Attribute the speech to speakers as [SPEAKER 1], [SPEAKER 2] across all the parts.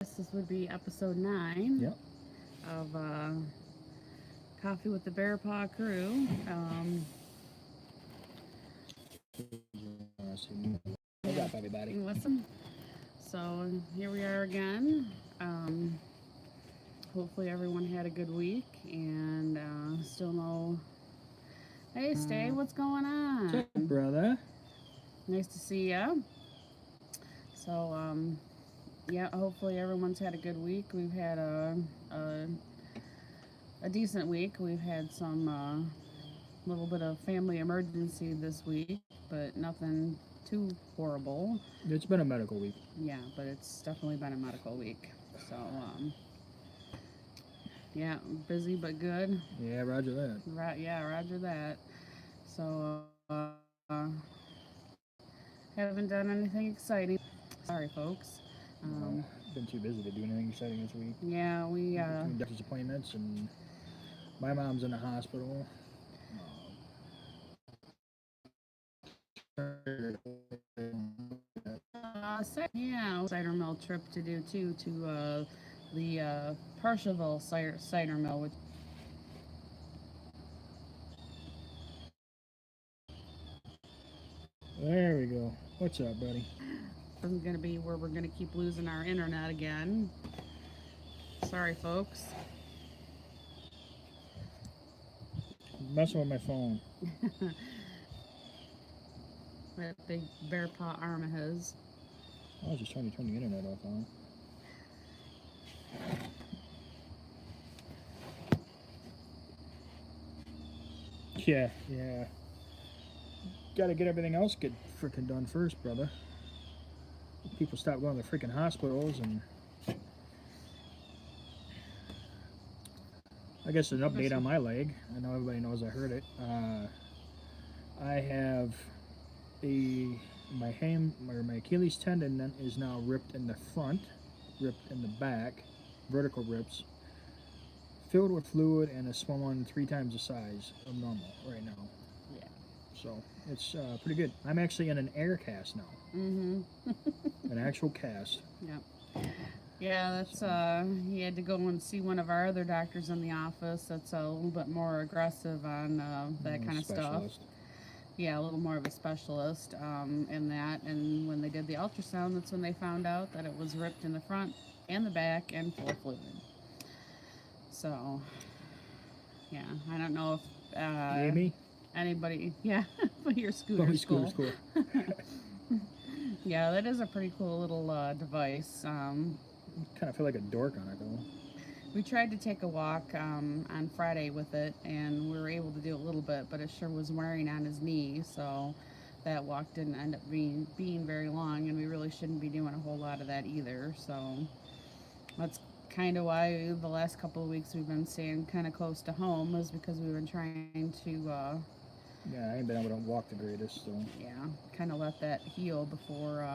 [SPEAKER 1] This would be episode 9
[SPEAKER 2] Yep.
[SPEAKER 1] of Coffee with the Bear Paw Crew.
[SPEAKER 2] What's
[SPEAKER 1] Yeah,
[SPEAKER 2] up, everybody?
[SPEAKER 1] listen. So here we are again. Hopefully everyone had a good week and still no. Hey, Stay, what's going
[SPEAKER 2] What's
[SPEAKER 1] on?
[SPEAKER 2] up, brother?
[SPEAKER 1] Nice to see ya. So yeah, hopefully everyone's had a good week. We've had a decent week. We've had some little bit of family emergency this week, but nothing too horrible.
[SPEAKER 2] It's been a medical week.
[SPEAKER 1] Yeah, but it's definitely been a medical week. So, yeah, busy but good.
[SPEAKER 2] Yeah, roger that.
[SPEAKER 1] Right, yeah, roger that. So, haven't done anything exciting. Sorry, folks. Um,
[SPEAKER 2] Been too busy to do anything exciting this week.
[SPEAKER 1] yeah, we,
[SPEAKER 2] Between doctor's appointments and my mom's in the hospital.
[SPEAKER 1] yeah, cider mill trip to do too to the Parsheville cider mill, which
[SPEAKER 2] There we go. What's up, buddy?
[SPEAKER 1] is going to be where we're going to keep losing our internet again. Sorry, folks.
[SPEAKER 2] Messing with my phone.
[SPEAKER 1] That big bear paw arm of his.
[SPEAKER 2] I was just trying to turn the internet off on. Yeah. Gotta get everything else get freaking done first, brother. People stop going to the freaking hospitals, and I guess an update on my leg. I know everybody knows I hurt it. I have my Achilles tendon is now ripped in the front, ripped in the back, vertical rips, filled with fluid, and is swollen 3 times the size of normal right now.
[SPEAKER 1] Yeah.
[SPEAKER 2] So it's pretty good. I'm actually in an air cast now,
[SPEAKER 1] Mm-hmm.
[SPEAKER 2] an actual cast.
[SPEAKER 1] Yep. Yeah, that's he had to go and see one of our other doctors in the office. That's a little bit more aggressive on that kind of stuff.
[SPEAKER 2] Specialist.
[SPEAKER 1] Yeah, a little more of a specialist in that. And when they did the ultrasound, that's when they found out that it was ripped in the front and the back and full of fluid. So, yeah, I don't know if
[SPEAKER 2] Amy?
[SPEAKER 1] anybody, yeah, but your scooter
[SPEAKER 2] Probably
[SPEAKER 1] school.
[SPEAKER 2] school.
[SPEAKER 1] Yeah, that is a pretty cool little device.
[SPEAKER 2] Kind of feel like a dork on it though.
[SPEAKER 1] We tried to take a walk on Friday with it, and we were able to do a little bit, but it sure was wearing on his knee, so that walk didn't end up being very long, and we really shouldn't be doing a whole lot of that either. So that's kind of why the last couple of weeks we've been staying kind of close to home, is because we've been trying to,
[SPEAKER 2] Yeah, I ain't been able to walk the greatest, so.
[SPEAKER 1] yeah, kind of let that heal before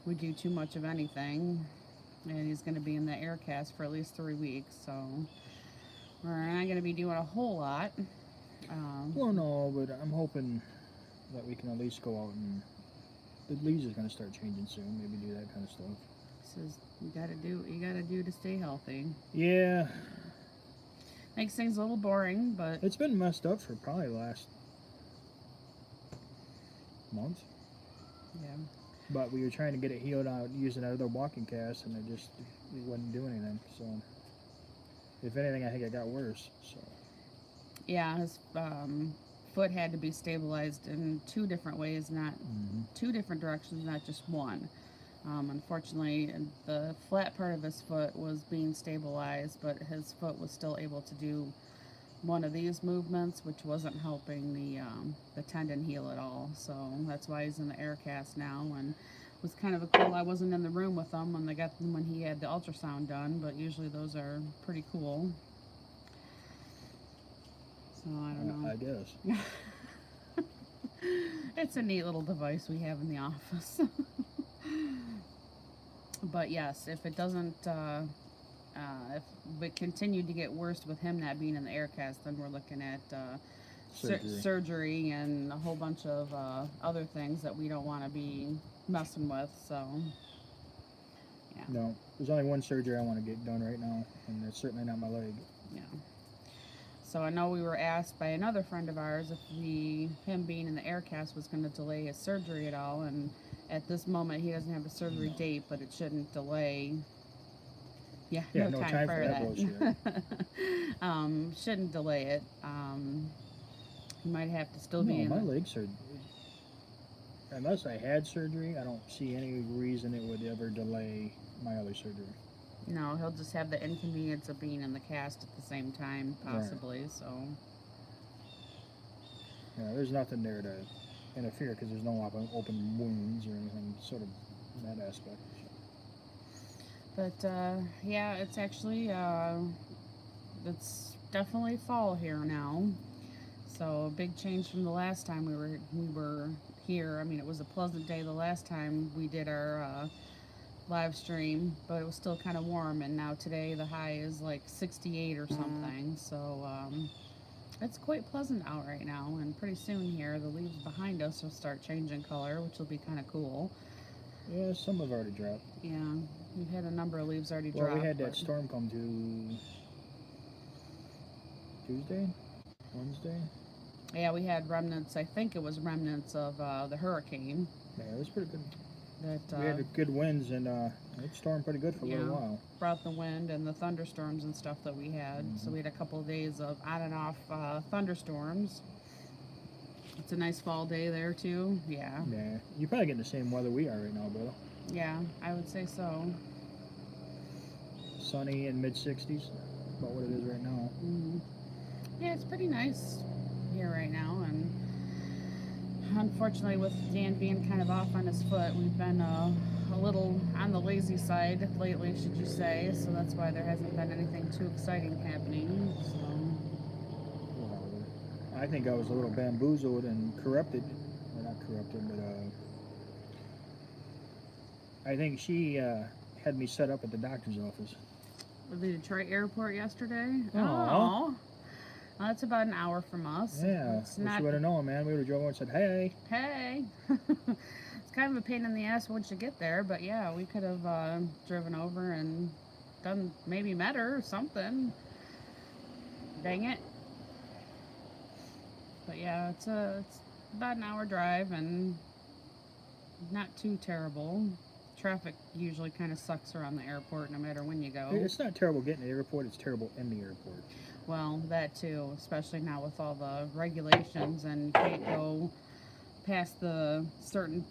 [SPEAKER 1] we do too much of anything. And he's going to be in the air cast for at least 3 weeks, so we're not going to be doing a whole lot.
[SPEAKER 2] Well, no, but I'm hoping that we can at least go out and the leaves is going to start changing soon. Maybe do that kind of stuff.
[SPEAKER 1] Says you got to do what you got to do to stay healthy.
[SPEAKER 2] Yeah,
[SPEAKER 1] Makes things a little boring, but
[SPEAKER 2] it's been messed up for probably the last month.
[SPEAKER 1] yeah.
[SPEAKER 2] But we were trying to get it healed out using another walking cast, and it wouldn't do anything. So, if anything, I think it got worse. So,
[SPEAKER 1] Yeah, his foot had to be stabilized in 2 different ways, not 2 different directions, not just one. Unfortunately, the flat part of his foot was being stabilized, but his foot was still able to do one of these movements, which wasn't helping the tendon heal at all. So that's why he's in the air cast now. And it was kind of a cool. I wasn't in the room with him when he had the ultrasound done, but usually those are pretty cool. So I don't know.
[SPEAKER 2] I guess.
[SPEAKER 1] It's a neat little device we have in the office. But yes, if it doesn't, if it continued to get worse with him not being in the air cast, then we're looking at surgery and a whole bunch of other things that we don't want to be messing with. So Yeah.
[SPEAKER 2] No, there's only one surgery I want to get done right now, and it's certainly not my leg.
[SPEAKER 1] Yeah. So I know we were asked by another friend of ours if him being in the air cast was going to delay his surgery at all, and at this moment he doesn't have a surgery
[SPEAKER 2] No.
[SPEAKER 1] date, but it shouldn't delay. Yeah,
[SPEAKER 2] Yeah,
[SPEAKER 1] no
[SPEAKER 2] no
[SPEAKER 1] time for
[SPEAKER 2] that bullshit.
[SPEAKER 1] shouldn't delay it. He might have to still be
[SPEAKER 2] No,
[SPEAKER 1] in
[SPEAKER 2] my
[SPEAKER 1] the,
[SPEAKER 2] legs are. Unless I had surgery, I don't see any reason it would ever delay my other surgery.
[SPEAKER 1] No, he'll just have the inconvenience of being in the cast at the same time, possibly. So.
[SPEAKER 2] Yeah, there's nothing there to interfere because there's no open wounds or anything sort of in that aspect.
[SPEAKER 1] But yeah, it's actually it's definitely fall here now. So a big change from the last time we were here. I mean, it was a pleasant day the last time we did our live stream, but it was still kind of warm. And now today the high is like 68 or something. So it's quite pleasant out right now. And pretty soon here, the leaves behind us will start changing color, which will be kind of cool.
[SPEAKER 2] Yeah, some have already dropped.
[SPEAKER 1] Yeah, we've had a number of leaves already drop.
[SPEAKER 2] Well, we had that storm come to Tuesday, Wednesday.
[SPEAKER 1] Yeah, we had remnants. I think it was remnants of the hurricane.
[SPEAKER 2] Yeah, it was pretty good.
[SPEAKER 1] That
[SPEAKER 2] We had good winds and it stormed pretty good for a little while.
[SPEAKER 1] Brought the wind and the thunderstorms and stuff that we had. So we had a couple of days of on and off thunderstorms. It's a nice fall day there too. Yeah.
[SPEAKER 2] Yeah, you're probably getting the same weather we are right now, Bill.
[SPEAKER 1] Yeah, I would say so.
[SPEAKER 2] Sunny and mid 60s, about what it is right now.
[SPEAKER 1] Yeah, it's pretty nice here right now, and unfortunately with Dan being kind of off on his foot, we've been a little on the lazy side lately, should you say, so that's why there hasn't been anything too exciting happening. So
[SPEAKER 2] I think I was a little bamboozled and corrupted, or not corrupted, but I think she had me set up at the doctor's office.
[SPEAKER 1] Was the Detroit airport yesterday?
[SPEAKER 2] Aw.
[SPEAKER 1] Oh. Well, that's about an hour from us.
[SPEAKER 2] Yeah,
[SPEAKER 1] It's
[SPEAKER 2] wish
[SPEAKER 1] not.
[SPEAKER 2] you would have known, man. We would have drove over and said, hey.
[SPEAKER 1] Hey. It's kind of a pain in the ass once you get there, but yeah, we could have driven over and done, maybe met her or something. Dang it. But yeah, it's about an hour drive and not too terrible. Traffic usually kind of sucks around the airport no matter when you go.
[SPEAKER 2] It's not terrible getting to the airport, it's terrible in the airport.
[SPEAKER 1] Well, that too, especially now with all the regulations, and you can't go past the certain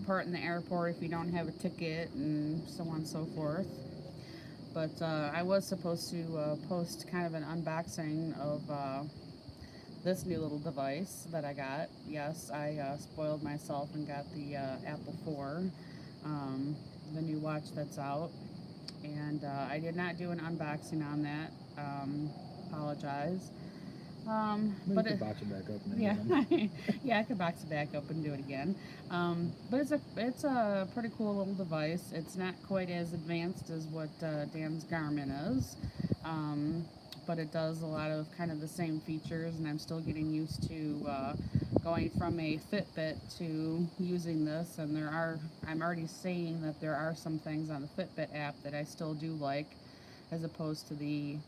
[SPEAKER 1] part in the airport if you don't have a ticket, and so on and so forth. But I was supposed to post kind of an unboxing of this new little device that I got. Yes, I spoiled myself and got the Apple 4, the new watch that's out, and I did not do an unboxing on that. Apologize. But
[SPEAKER 2] it, box it back up. And
[SPEAKER 1] yeah, yeah, I could box it back up and do it again. But it's a pretty cool little device. It's not quite as advanced as what Dan's Garmin is, but it does a lot of kind of the same features, and I'm still getting used to going from a Fitbit to using this. And I'm already seeing that there are some things on the Fitbit app that I still do like, as opposed to the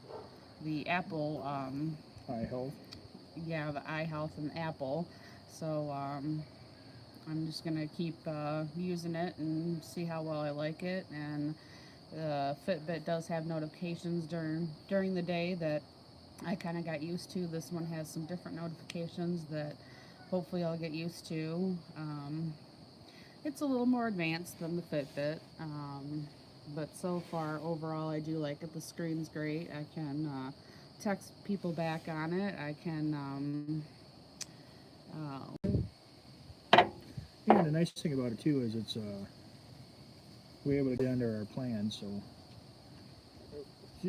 [SPEAKER 1] Apple.
[SPEAKER 2] iHealth.
[SPEAKER 1] Yeah, the iHealth and Apple. So I'm just gonna keep using it and see how well I like it. And Fitbit does have notifications during the day that I kind of got used to. This one has some different notifications that hopefully I'll get used to. It's a little more advanced than the Fitbit, but so far overall I do like it. The screen's great. I can text people back on it. I can
[SPEAKER 2] Yeah, the nice thing about it too is it's we're able to get under our plan. So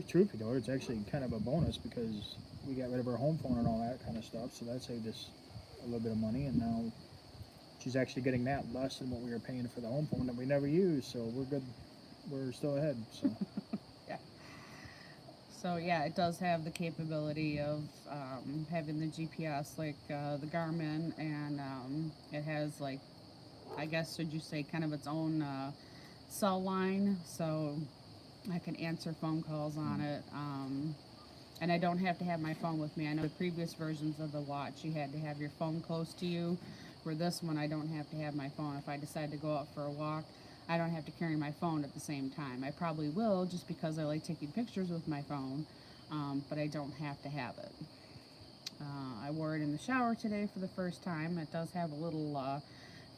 [SPEAKER 2] truth be told, it's actually kind of a bonus because we got rid of our home phone and all that kind of stuff. So that saved us a little bit of money, and now she's actually getting that less than what we were paying for the home phone that we never used. So we're good. We're still ahead. So.
[SPEAKER 1] Yeah. So yeah, it does have the capability of having the GPS like the Garmin, and it has, like, I guess, should you say, kind of its own cell line, so I can answer phone calls on it. And I don't have to have my phone with me. I know the previous versions of the watch, you had to have your phone close to you. Where this one, I don't have to have my phone. If I decide to go out for a walk, I don't have to carry my phone at the same time. I probably will just because I like taking pictures with my phone, but I don't have to have it. I wore it in the shower today for the first time. It does have a little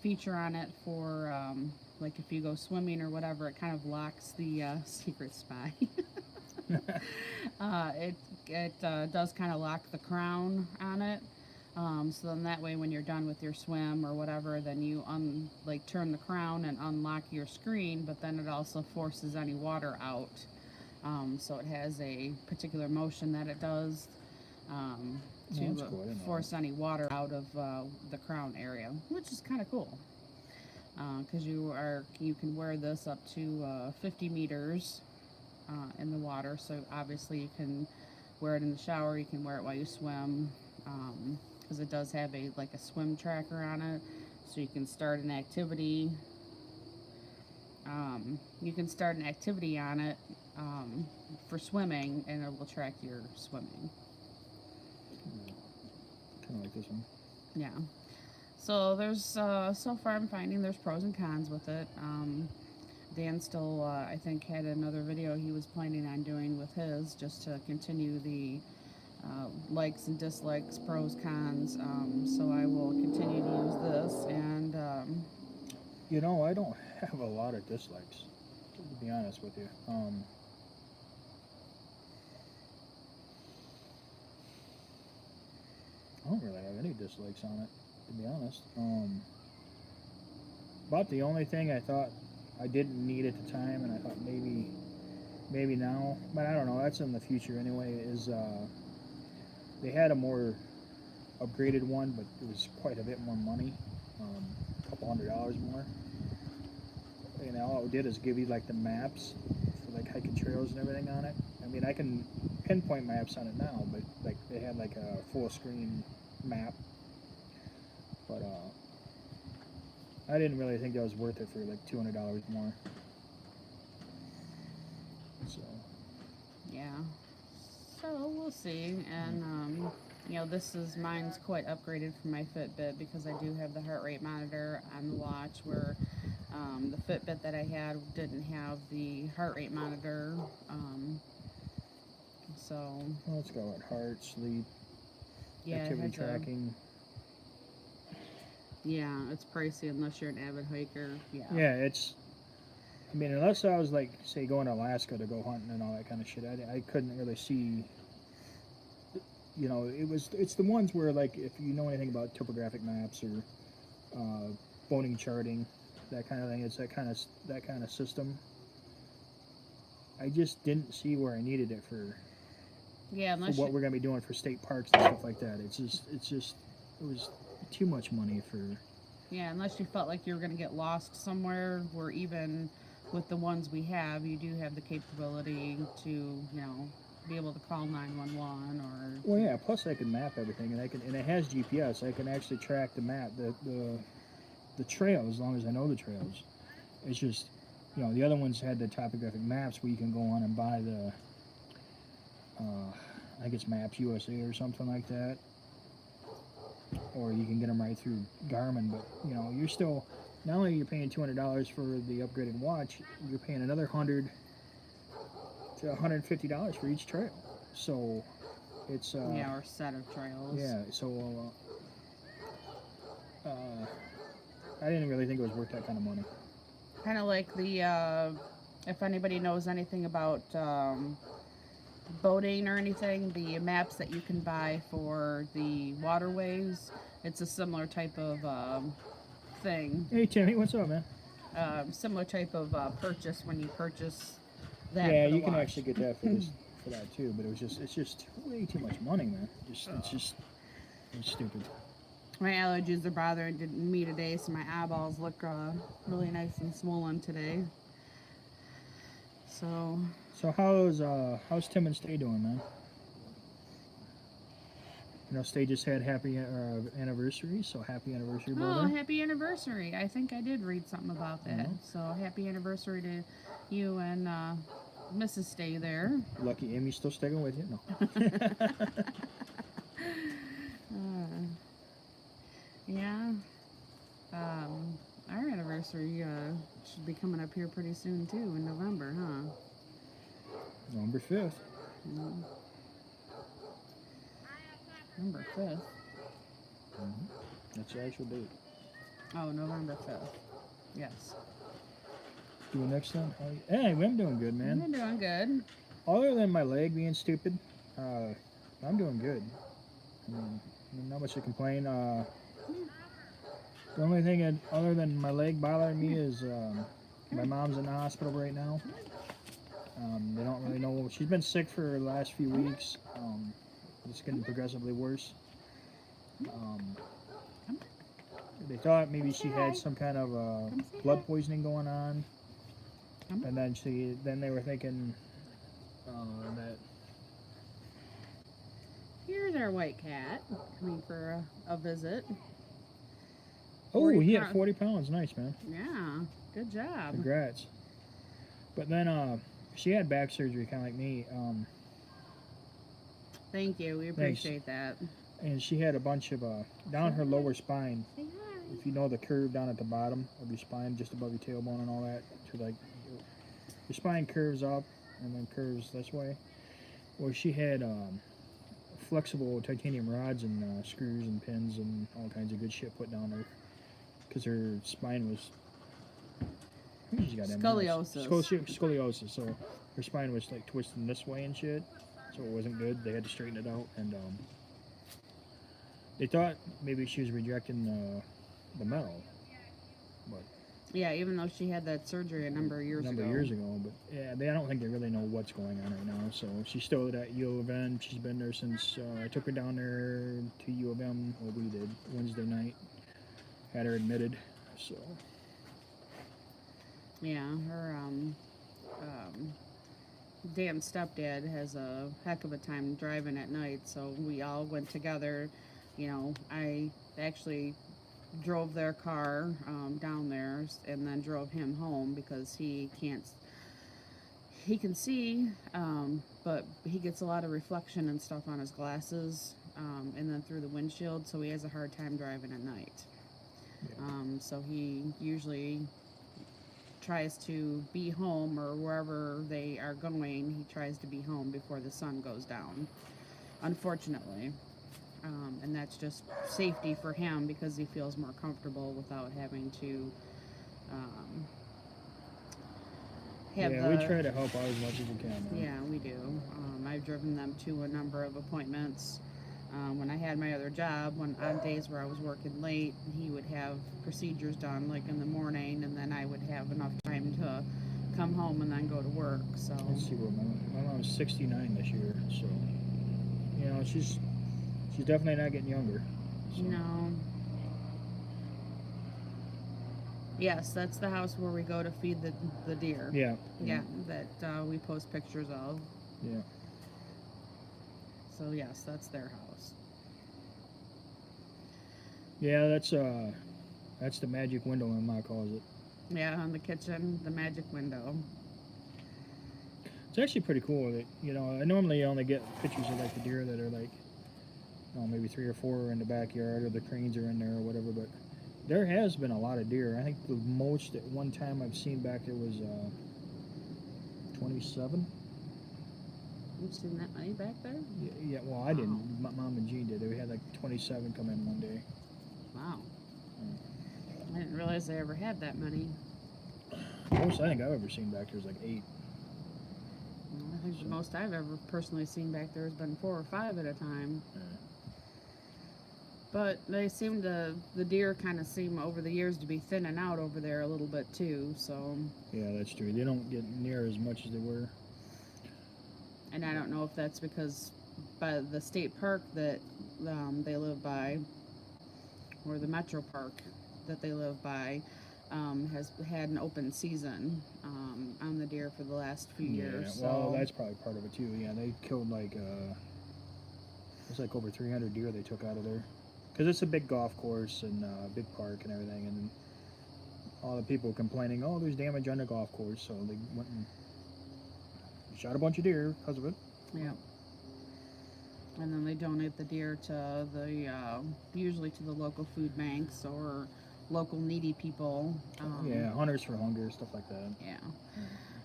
[SPEAKER 1] feature on it for like if you go swimming or whatever, it kind of locks the secret spy. It does kind of lock the crown on it. So then that way, when you're done with your swim or whatever, then you turn the crown and unlock your screen. But then it also forces any water out. So it has a particular motion that it does to
[SPEAKER 2] that's cool. I didn't know
[SPEAKER 1] force any water out of the crown area, which is kind of cool. Because you can wear this up to 50 meters in the water. So obviously you can wear it in the shower. You can wear it while you swim. Because it does have a swim tracker on it, so you can start an activity. You can start an activity on it for swimming, and it will track your swimming.
[SPEAKER 2] Kind of like this one.
[SPEAKER 1] Yeah. So there's so far I'm finding there's pros and cons with it. Dan still I think had another video he was planning on doing with his just to continue the likes and dislikes, pros, cons. So I will continue to use this, and
[SPEAKER 2] I don't have a lot of dislikes, to be honest with you. I don't really have any dislikes on it, to be honest. About the only thing I thought I didn't need at the time, and I thought maybe now, but I don't know. That's in the future anyway. Is they had a more upgraded one, but it was quite a bit more money, a couple $100 more. And all it did is give you the maps for hiking trails and everything on it. I mean, I can pinpoint maps on it now, but they had a full screen map. But I didn't really think that was worth it for $200 more. So
[SPEAKER 1] yeah. So we'll see, and mine's quite upgraded from my Fitbit because I do have the heart rate monitor on the watch, where the Fitbit that I had didn't have the heart rate monitor. So
[SPEAKER 2] let's go at heart, sleep,
[SPEAKER 1] yeah,
[SPEAKER 2] activity tracking.
[SPEAKER 1] Yeah, it's pricey unless you're an avid hiker. Yeah.
[SPEAKER 2] Yeah, I mean, unless I was say going to Alaska to go hunting and all that kind of shit, I couldn't really see. It's the ones where if you know anything about topographic maps or boating charting, that kind of thing, it's that kind of system. I just didn't see where I needed it for what we're gonna be doing for state parks and stuff like that. It was too much money for.
[SPEAKER 1] Yeah, unless you felt like you were gonna get lost somewhere, where even with the ones we have, you do have the capability to be able to call 911 or.
[SPEAKER 2] Well, yeah. Plus, I can map everything, and it has GPS. I can actually track the map, the trail, as long as I know the trails. It's just, the other ones had the topographic maps where you can go on and buy the, I think it's Maps USA or something like that, or you can get them right through Garmin. But you're still, not only are you paying $200 for the upgraded watch, you're paying another $100 to $150 for each trail. So it's
[SPEAKER 1] or set of trails.
[SPEAKER 2] Yeah. So I didn't really think it was worth that kind of money.
[SPEAKER 1] Kind of like the if anybody knows anything about boating or anything, the maps that you can buy for the waterways, it's a similar type of thing.
[SPEAKER 2] Hey Timmy, what's up, man?
[SPEAKER 1] Similar type of purchase when you purchase that.
[SPEAKER 2] Yeah,
[SPEAKER 1] for the
[SPEAKER 2] you can
[SPEAKER 1] watch.
[SPEAKER 2] actually get that for that too, but it's just way too much money, man. It's stupid.
[SPEAKER 1] My allergies are bothering me today, so my eyeballs look really nice and swollen today. So
[SPEAKER 2] how's Tim and Stay doing, man? You know, Stay just had happy anniversary, so happy anniversary,
[SPEAKER 1] Oh,
[SPEAKER 2] brother.
[SPEAKER 1] happy anniversary. I think I did read something about that.
[SPEAKER 2] Mhm.
[SPEAKER 1] So happy anniversary to you and Mrs. Stay there.
[SPEAKER 2] Lucky Amy's still sticking with you. No.
[SPEAKER 1] Yeah. Our anniversary should be coming up here pretty soon too, in November, huh?
[SPEAKER 2] November 5th.
[SPEAKER 1] Mm. November 5th.
[SPEAKER 2] That's the actual date.
[SPEAKER 1] Oh, November 5th. Yes.
[SPEAKER 2] Doing next time? Hey, I'm doing good, man.
[SPEAKER 1] You're doing good.
[SPEAKER 2] Other than my leg being stupid, I'm doing good. I mean, not much to complain. The only thing other than my leg bothering me is my mom's in the hospital right now. They don't really know. She's been sick for the last few weeks. It's getting progressively worse. They thought maybe she had some kind of blood poisoning going on, and then they were thinking that.
[SPEAKER 1] Here's our white cat coming for a visit.
[SPEAKER 2] Oh,
[SPEAKER 1] 40
[SPEAKER 2] he had
[SPEAKER 1] pounds.
[SPEAKER 2] 40 pounds. Nice, man.
[SPEAKER 1] Yeah, good job.
[SPEAKER 2] Congrats. But then she had back surgery, kind of like me.
[SPEAKER 1] Thank you. We appreciate that.
[SPEAKER 2] And she had a bunch of down her lower spine.
[SPEAKER 1] Say hi.
[SPEAKER 2] If you know the curve down at the bottom of your spine, just above your tailbone and all that, to like your spine curves up and then curves this way. Well, she had flexible titanium rods and screws and pins and all kinds of good shit put down there because her spine was. I think she's got MS.
[SPEAKER 1] Scoliosis.
[SPEAKER 2] Scoliosis. So her spine was like twisting this way and shit, so it wasn't good. They had to straighten it out, and they thought maybe she was rejecting the metal, but
[SPEAKER 1] Yeah, even though she had that surgery a number of years ago.
[SPEAKER 2] But yeah, I don't think they really know what's going on right now. So she's still at U of M. She's been there since I took her down there to U of M. Well, we did Wednesday night. Had her admitted. So
[SPEAKER 1] Yeah, her Dan's stepdad has a heck of a time driving at night, so we all went together. You know, I actually drove their car down there and then drove him home because he can see, but he gets a lot of reflection and stuff on his glasses, and then through the windshield, so he has a hard time driving at night.
[SPEAKER 2] yeah.
[SPEAKER 1] So he usually tries to be home, or wherever they are going, he tries to be home before the sun goes down, unfortunately. And that's just safety for him because he feels more comfortable without having to have
[SPEAKER 2] Yeah, we try to help out as much as we can. Man.
[SPEAKER 1] Yeah, we do. I've driven them to a number of appointments. When I had my other job, on days where I was working late, he would have procedures done like in the morning, and then I would have enough time to come home and then go to work. So
[SPEAKER 2] Let's see what my mom's 69 this year, so you know she's definitely not getting younger. So.
[SPEAKER 1] no. Yes, that's the house where we go to feed the deer.
[SPEAKER 2] Yeah.
[SPEAKER 1] Yeah, that we post pictures of.
[SPEAKER 2] Yeah.
[SPEAKER 1] So yes, that's their house.
[SPEAKER 2] Yeah, that's the magic window, my mom calls it.
[SPEAKER 1] Yeah, in the kitchen, the magic window.
[SPEAKER 2] It's actually pretty cool. That I normally only get pictures of like the deer that are like, maybe 3 or 4 in the backyard, or the cranes are in there or whatever. But there has been a lot of deer. I think the most at one time I've seen back there was 27.
[SPEAKER 1] You've seen that many back there?
[SPEAKER 2] Yeah. Well, I didn't. My mom and Jean did. We had like 27 come in one day.
[SPEAKER 1] Wow. I didn't realize they ever had that many.
[SPEAKER 2] Most I think I've ever seen back there is like 8.
[SPEAKER 1] I think the most I've ever personally seen back there has been 4 or 5 at a time.
[SPEAKER 2] Yeah.
[SPEAKER 1] But they seem to, the deer kind of seem over the years to be thinning out over there a little bit too, so.
[SPEAKER 2] Yeah, that's true. They don't get near as much as they were.
[SPEAKER 1] And I don't know if that's because by the state park that they live by, or the metro park that they live by, has had an open season on the deer for the last few years.
[SPEAKER 2] Yeah, well,
[SPEAKER 1] so.
[SPEAKER 2] that's probably part of it too. Yeah, they killed like It's like over 300 deer they took out of there. Because it's a big golf course and big park and everything. And all the people complaining, oh, there's damage on the golf course. So they went and shot a bunch of deer because of it.
[SPEAKER 1] Yeah. And then they donate the deer to the usually to the local food banks or local needy people.
[SPEAKER 2] Yeah, Hunters for Hunger, stuff like that.
[SPEAKER 1] Yeah.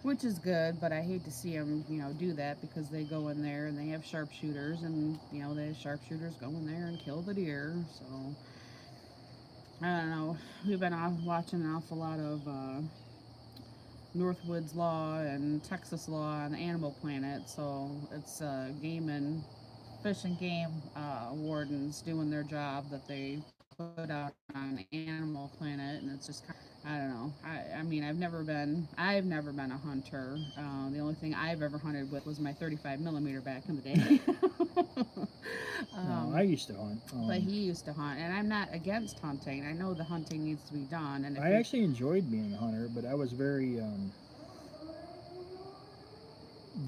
[SPEAKER 1] Which is good, but I hate to see them, do that because they go in there and they have sharpshooters, and the sharpshooters go in there and kill the deer. So I don't know. We've been watching an awful lot of Northwoods Law and Texas Law on Animal Planet. So it's game and fish and game wardens doing their job that they put out on Animal Planet, and it's just I don't know. I mean, I've never been a hunter. The only thing I've ever hunted with was my 35 millimeter back in the day.
[SPEAKER 2] No, I used to hunt.
[SPEAKER 1] But he used to hunt, and I'm not against hunting. I know the hunting needs to be done, and if
[SPEAKER 2] I actually enjoyed being a hunter, but I was very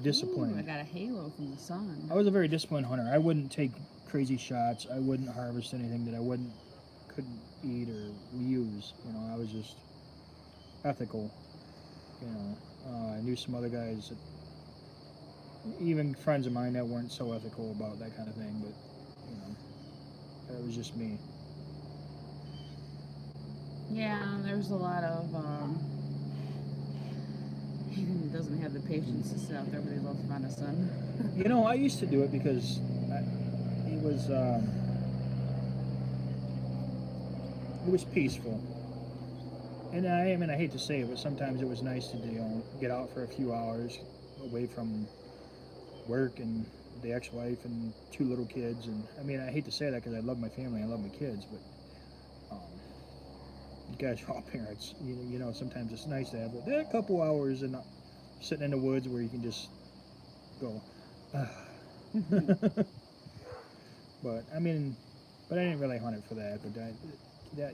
[SPEAKER 2] disciplined.
[SPEAKER 1] Ooh, I got a halo from the sun.
[SPEAKER 2] I was a very disciplined hunter. I wouldn't take crazy shots. I wouldn't harvest anything that I couldn't eat or use. I was just ethical. I knew some other guys, even friends of mine, that weren't so ethical about that kind of thing. But that was just me.
[SPEAKER 1] Yeah, there's a lot of he doesn't have the patience to sit out there, but he loves venison.
[SPEAKER 2] I used to do it because it was peaceful. And I hate to say it, but sometimes it was nice to get out for a few hours away from work and the ex-wife and 2 little kids. And I hate to say that because I love my family, I love my kids, but you guys are all parents. Sometimes it's nice to have a couple hours and sitting in the woods where you can just go. But I didn't really hunt it for that. But that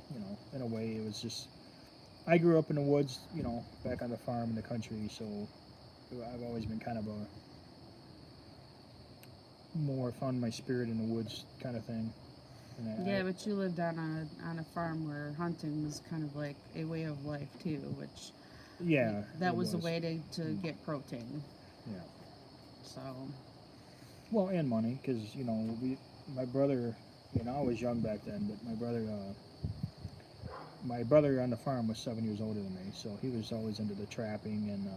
[SPEAKER 2] in a way, it was just. I grew up in the woods, back on the farm in the country, so I've always been kind of a more found my spirit in the woods kind of thing.
[SPEAKER 1] Yeah, but you lived on a farm where hunting was kind of like a way of life too, which that was a way to get protein.
[SPEAKER 2] Yeah.
[SPEAKER 1] So.
[SPEAKER 2] Well, and money, because my brother, I was young back then, but my brother on the farm was 7 years older than me, so he was always into the trapping and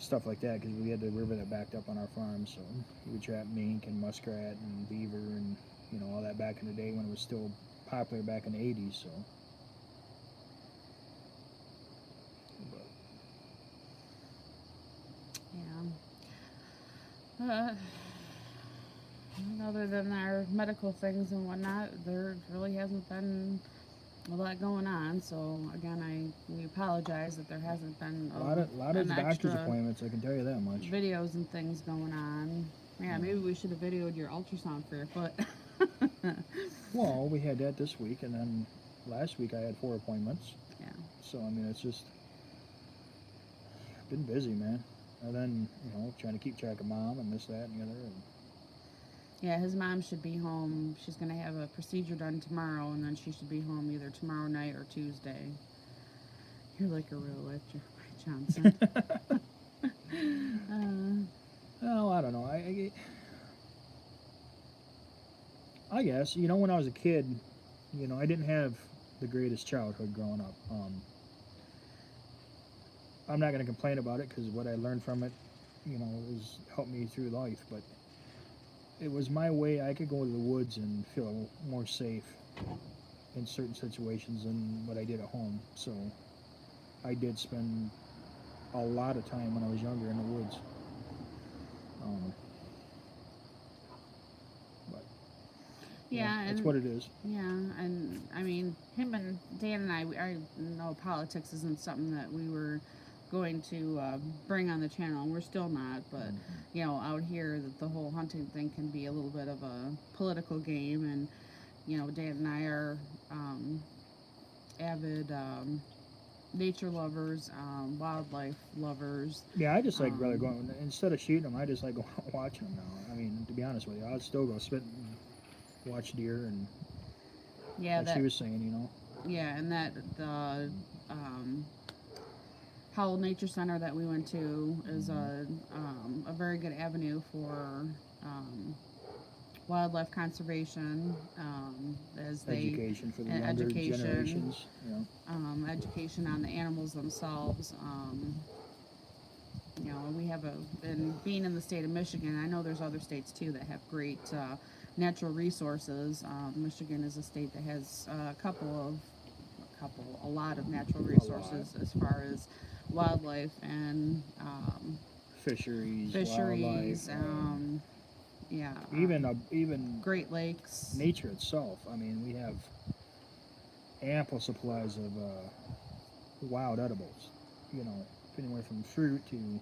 [SPEAKER 2] stuff like that, because we had the river that backed up on our farm, so he would trap mink and muskrat and beaver and all that back in the day when it was still popular back in the 80s. So
[SPEAKER 1] yeah. Other than our medical things and whatnot, there really hasn't been a lot going on. So again, we apologize that there hasn't been
[SPEAKER 2] a lot of doctor's appointments. I can tell you that much.
[SPEAKER 1] Videos and things going on. Yeah, maybe we should have videoed your ultrasound for your foot.
[SPEAKER 2] Well, we had that this week, and then last week I had 4 appointments.
[SPEAKER 1] Yeah.
[SPEAKER 2] So it's just been busy, man. And then trying to keep track of mom and this, that, and the other. And
[SPEAKER 1] yeah, his mom should be home. She's going to have a procedure done tomorrow, and then she should be home either tomorrow night or Tuesday. You're like a real life Jeremiah Johnson.
[SPEAKER 2] Well, I don't know. I guess, when I was a kid, I didn't have the greatest childhood growing up. I'm not going to complain about it because what I learned from it, has helped me through life, but it was my way. I could go to the woods and feel more safe in certain situations than what I did at home. So I did spend a lot of time when I was younger in the woods. But
[SPEAKER 1] yeah,
[SPEAKER 2] that's what it is.
[SPEAKER 1] Yeah, and him and Dan and I know politics isn't something that we were going to bring on the channel, and we're still not, but out here that the whole hunting thing can be a little bit of a political game, and Dan and I are avid nature lovers, wildlife lovers.
[SPEAKER 2] Yeah, I just like really
[SPEAKER 1] Um,
[SPEAKER 2] going instead of shooting them. I just like going out watching them now. I mean, to be honest with you, I'd still go spit and watch deer and
[SPEAKER 1] yeah,
[SPEAKER 2] like she
[SPEAKER 1] that
[SPEAKER 2] was saying, you know.
[SPEAKER 1] yeah, and that the um, Howell Nature Center that we went to is a very good avenue for um, wildlife conservation, as they
[SPEAKER 2] Education for the
[SPEAKER 1] and
[SPEAKER 2] younger
[SPEAKER 1] education,
[SPEAKER 2] generations. You know.
[SPEAKER 1] education on the animals themselves. We have and being in the state of Michigan, I know there's other states too that have great natural resources. Michigan is a state that has a lot of natural resources as far as wildlife and
[SPEAKER 2] Fisheries,
[SPEAKER 1] fisheries.
[SPEAKER 2] wildlife,
[SPEAKER 1] Yeah,
[SPEAKER 2] even
[SPEAKER 1] Great Lakes.
[SPEAKER 2] nature itself. I mean, we have ample supplies of wild edibles. You know, anywhere from fruit to.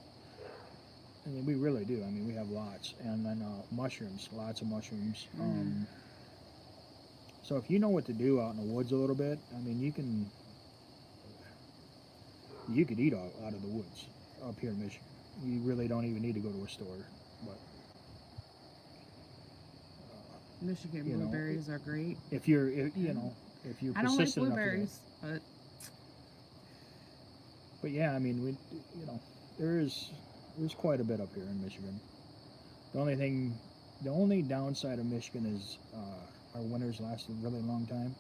[SPEAKER 2] I mean, we really do. I mean, we have lots, and then mushrooms, lots of mushrooms. So if you know what to do out in the woods a little bit, I mean, you could eat out of the woods up here in Michigan. You really don't even need to go to a store. But
[SPEAKER 1] Michigan
[SPEAKER 2] you know,
[SPEAKER 1] blueberries are great.
[SPEAKER 2] if you're, you know, if you're
[SPEAKER 1] I don't like
[SPEAKER 2] persistent enough to do it.
[SPEAKER 1] blueberries,
[SPEAKER 2] But yeah, I mean, you know, there's quite a bit up here in Michigan. The only downside of Michigan is our winters last a really long time.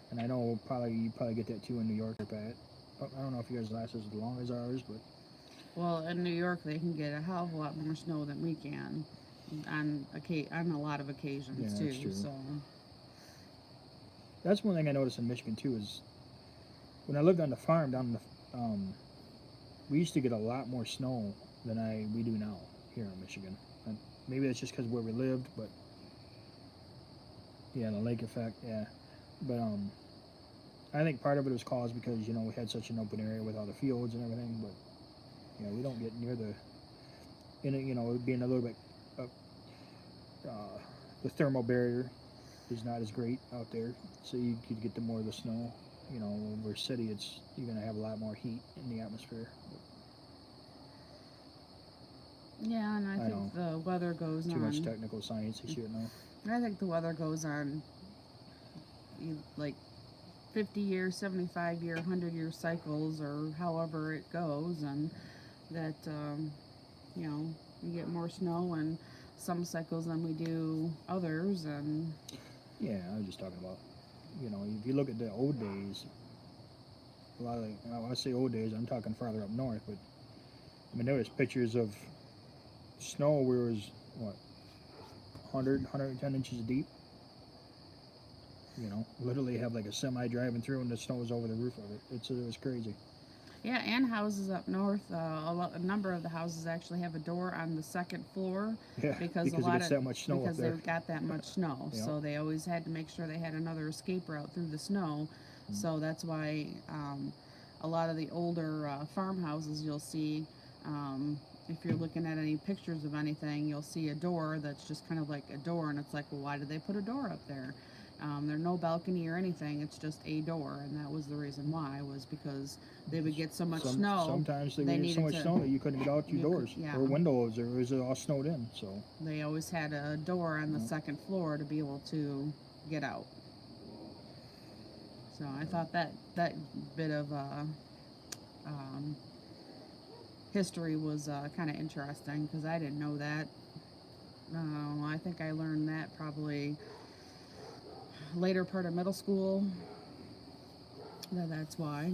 [SPEAKER 2] And I know you probably get that too in New York, Pat. I don't know if yours lasts as long as ours, but
[SPEAKER 1] well, in New York they can get a hell of a lot more snow than we can, on a lot of occasions
[SPEAKER 2] yeah,
[SPEAKER 1] too.
[SPEAKER 2] that's true.
[SPEAKER 1] So
[SPEAKER 2] That's one thing I noticed in Michigan too is when I lived on the farm down in the we used to get a lot more snow than we do now here in Michigan. And maybe that's just because where we lived, but yeah, the lake effect, yeah. But I think part of it was caused because we had such an open area with all the fields and everything. But yeah, we don't get near it being a little bit the thermal barrier is not as great out there, so you could get more of the snow. Over city, you're gonna have a lot more heat in the atmosphere.
[SPEAKER 1] yeah, and I think the weather goes on.
[SPEAKER 2] Too much technical science and shit now.
[SPEAKER 1] I think the weather goes on like 50-year, 75-year, 100-year cycles, or however it goes, and that you get more snow in some cycles than we do others, and
[SPEAKER 2] yeah, I was just talking about. If you look at the old days, when I say old days, I'm talking farther up north, but I mean, there was pictures of snow where it was, 100, 110 inches deep. Literally have like a semi driving through and the snow was over the roof of it. It was crazy.
[SPEAKER 1] Yeah, and houses up north, a number of the houses actually have a door on the second floor.
[SPEAKER 2] Yeah, because it gets that much snow up there.
[SPEAKER 1] Because they've got that much snow,
[SPEAKER 2] Yeah.
[SPEAKER 1] so they always had to make sure they had another escape route through the snow. So that's why a lot of the older farmhouses you'll see, if you're looking at any pictures of anything, you'll see a door that's just kind of like a door, and it's like, well, why did they put a door up there? There's no balcony or anything, it's just a door, and that was the reason why, was because they would get so much snow.
[SPEAKER 2] Sometimes they would get so much snow that you couldn't get out your doors
[SPEAKER 1] yeah.
[SPEAKER 2] or windows, or it was all snowed in. So
[SPEAKER 1] they always had a door on the second floor to be able to get out. So I thought that bit of history was kind of interesting, because I didn't know that. I think I learned that probably later part of middle school. That's why.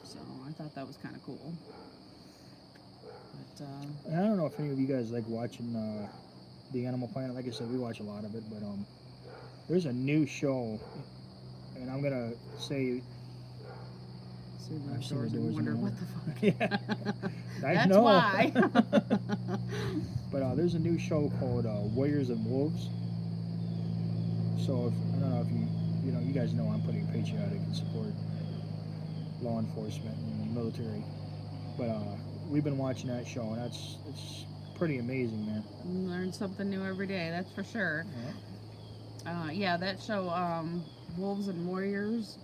[SPEAKER 1] So I thought that was kind of cool. But
[SPEAKER 2] and I don't know if any of you guys like watching the Animal Planet. Like I said, we watch a lot of it, but there's a new show, and I'm gonna say.
[SPEAKER 1] see the
[SPEAKER 2] I've seen
[SPEAKER 1] doors
[SPEAKER 2] the
[SPEAKER 1] and
[SPEAKER 2] doors
[SPEAKER 1] wonder
[SPEAKER 2] and
[SPEAKER 1] what the fuck.
[SPEAKER 2] Yeah. I
[SPEAKER 1] That's
[SPEAKER 2] know.
[SPEAKER 1] why.
[SPEAKER 2] But there's a new show called Warriors and Wolves. So I don't know if you guys know I'm pretty patriotic and support law enforcement and military. But we've been watching that show, and it's pretty amazing, man.
[SPEAKER 1] You learn something new every day, that's for sure.
[SPEAKER 2] Yeah.
[SPEAKER 1] Yeah, that show, Wolves and Warriors,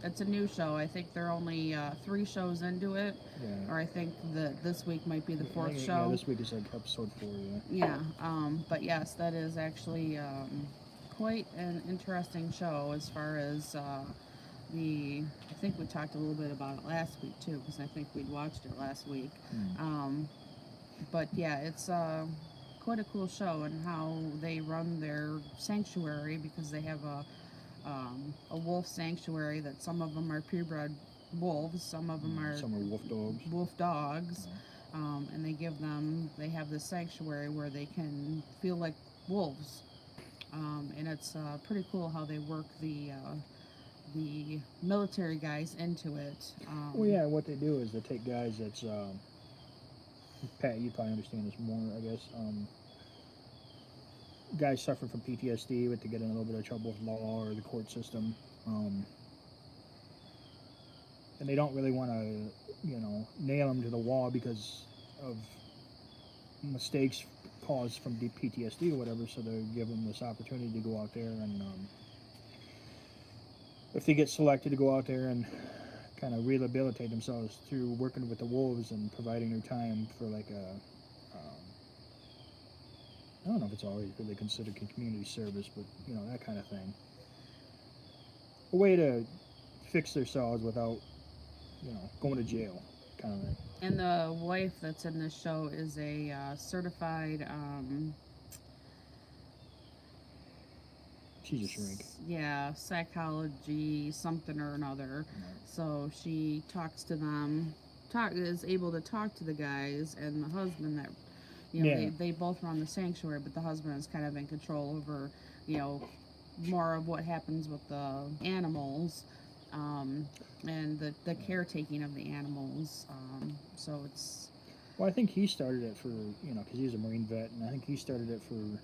[SPEAKER 1] It's a new show. I think they're only 3 shows into it,
[SPEAKER 2] Yeah.
[SPEAKER 1] or I think that this week might be the
[SPEAKER 2] I
[SPEAKER 1] 4th
[SPEAKER 2] think,
[SPEAKER 1] show.
[SPEAKER 2] Yeah, this week is like episode 4. Yeah.
[SPEAKER 1] Yeah, but yes, that is actually quite an interesting show as far as I think we talked a little bit about it last week too, because I think we'd watched it last week. But yeah, it's quite a cool show, and how they run their sanctuary, because they have a wolf sanctuary that some of them are purebred wolves, some of them are
[SPEAKER 2] wolf dogs.
[SPEAKER 1] Wolf dogs.
[SPEAKER 2] Yeah.
[SPEAKER 1] And they have this sanctuary where they can feel like wolves. And it's pretty cool how they work the military guys into it.
[SPEAKER 2] Well, yeah, what they do is they take guys that's, Pat, you probably understand this more, I guess. Guys suffer from PTSD, but to get in a little bit of trouble with law or the court system. And they don't really want to, nail them to the wall because of mistakes caused from deep PTSD or whatever, so they give them this opportunity to go out there and, if they get selected to go out there and kind of rehabilitate themselves through working with the wolves and providing their time for like I don't know if it's always really considered community service, but that kind of thing. A way to fix themselves without, going to jail, kind of thing.
[SPEAKER 1] And the wife that's in this show is a certified.
[SPEAKER 2] She's a shrink.
[SPEAKER 1] Yeah, psychology something or another.
[SPEAKER 2] Right.
[SPEAKER 1] So she talks to them, is able to talk to the guys and the husband that, they both run the sanctuary, but the husband is kind of in control over, more of what happens with the animals, and the caretaking of the animals. So it's.
[SPEAKER 2] Well, I think he started it for, because he's a Marine vet, and I think he started it for.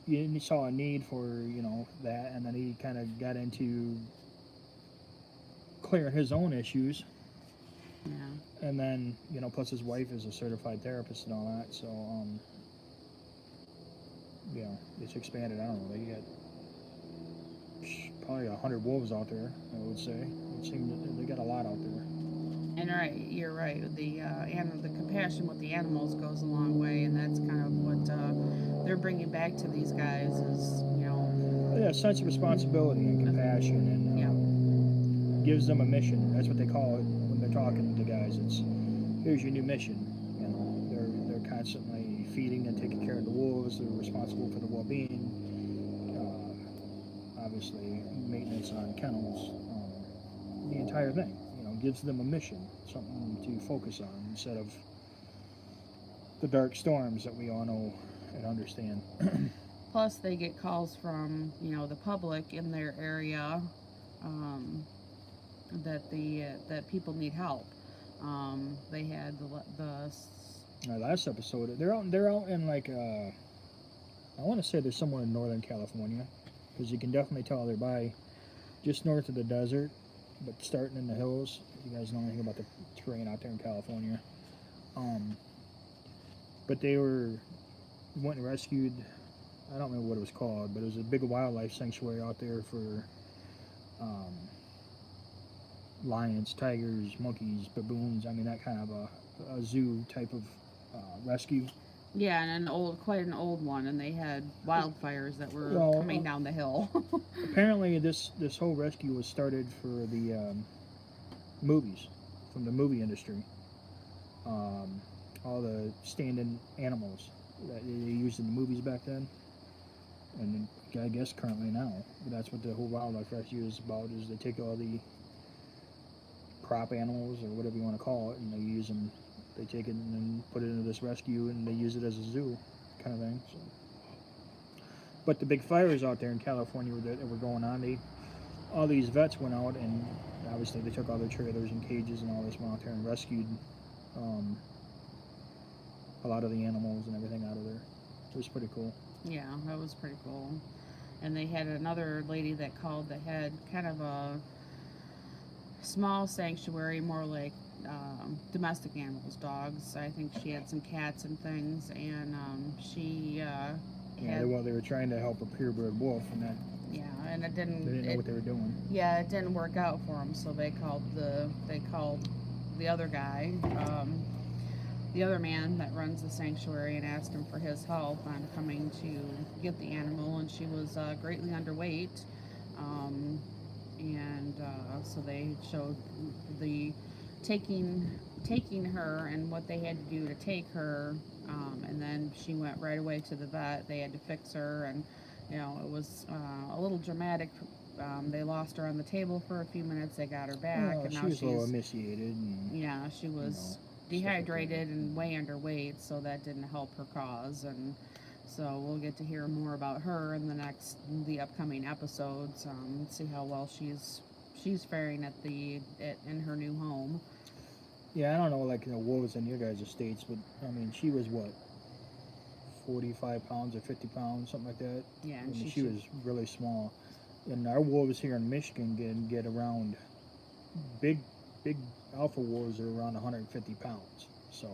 [SPEAKER 2] He saw a need for, that, and then he kind of got into clearing his own issues.
[SPEAKER 1] Yeah.
[SPEAKER 2] And then, plus his wife is a certified therapist and all that, so, it's expanded. I don't know, they got probably 100 wolves out there, I would say. It seemed that they got a lot out there.
[SPEAKER 1] And you're right. The compassion with the animals goes a long way, and that's kind of what they're bringing back to these guys is,
[SPEAKER 2] Yeah, sense of responsibility and compassion, and gives them a mission. That's what they call it when they're talking to guys. It's here's your new mission. They're constantly feeding and taking care of the wolves. They're responsible for the well-being. Obviously, maintenance on kennels. The entire thing. Gives them a mission, something to focus on instead of the dark storms that we all know and understand.
[SPEAKER 1] Plus, they get calls from the public in their area that people need help. They had
[SPEAKER 2] Our last episode. They're out in like I want to say they're somewhere in Northern California, because you can definitely tell they're by just north of the desert, but starting in the hills. If you guys know anything about the terrain out there in California. But they went and rescued, I don't remember what it was called, but it was a big wildlife sanctuary out there for lions, tigers, monkeys, baboons. I mean, that kind of a zoo type of rescue.
[SPEAKER 1] Yeah, and quite an old one, and they had wildfires that were coming down the hill.
[SPEAKER 2] Apparently, this whole rescue was started for the movies, from the movie industry. All the stand-in animals that they used in the movies back then, and I guess currently now. But that's what the whole wildlife rescue is about. Is they take all the prop animals or whatever you want to call it, and they use them. They take it and then put it into this rescue, and they use it as a zoo, kind of thing. So. But the big fires out there in California that were going on, all these vets went out, and obviously they took all their trailers and cages and all this, went out there and rescued a lot of the animals and everything out of there. It was pretty cool.
[SPEAKER 1] Yeah, that was pretty cool. And they had another lady that called that had kind of a small sanctuary, more like domestic animals, dogs. I think she had some cats and things, and she
[SPEAKER 2] they were trying to help a purebred wolf, and
[SPEAKER 1] Yeah, and it
[SPEAKER 2] They
[SPEAKER 1] didn't.
[SPEAKER 2] didn't know
[SPEAKER 1] It,
[SPEAKER 2] what they were doing.
[SPEAKER 1] yeah, it didn't work out for them. So they called the other guy, the other man that runs the sanctuary, and asked him for his help on coming to get the animal. And she was greatly underweight, um, and so they showed the taking taking her and what they had to do to take her, and then she went right away to the vet. They had to fix her, and it was a little dramatic. They lost her on the table for a few minutes. They got her back,
[SPEAKER 2] Well,
[SPEAKER 1] and
[SPEAKER 2] she
[SPEAKER 1] now
[SPEAKER 2] was a little
[SPEAKER 1] she's
[SPEAKER 2] emaciated, and
[SPEAKER 1] yeah, she
[SPEAKER 2] you know,
[SPEAKER 1] was
[SPEAKER 2] stuff like that.
[SPEAKER 1] dehydrated and way underweight, so that didn't help her cause. And so we'll get to hear more about her in the upcoming episodes. See how well she's faring in her new home.
[SPEAKER 2] Yeah, I don't know, like wolves in your guys' estates, but I mean, she was what, 45 pounds or 50 pounds, something like that.
[SPEAKER 1] Yeah,
[SPEAKER 2] I
[SPEAKER 1] and
[SPEAKER 2] mean, she was really small. And our wolves here in Michigan get around big alpha wolves are around 150 pounds. So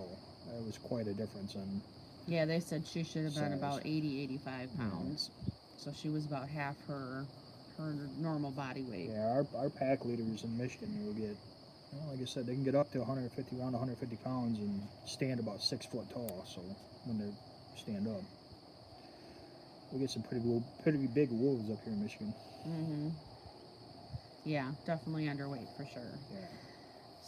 [SPEAKER 2] it was quite a difference. And
[SPEAKER 1] yeah, they said she should have been
[SPEAKER 2] size.
[SPEAKER 1] about 80-85 pounds. So she was about half her normal body weight.
[SPEAKER 2] Yeah, our pack leaders in Michigan will get, like I said, they can get up to 150, around 150 pounds and stand about 6 foot tall. So when they stand up, we get some pretty big wolves up here in Michigan.
[SPEAKER 1] Yeah, definitely underweight for sure.
[SPEAKER 2] Yeah.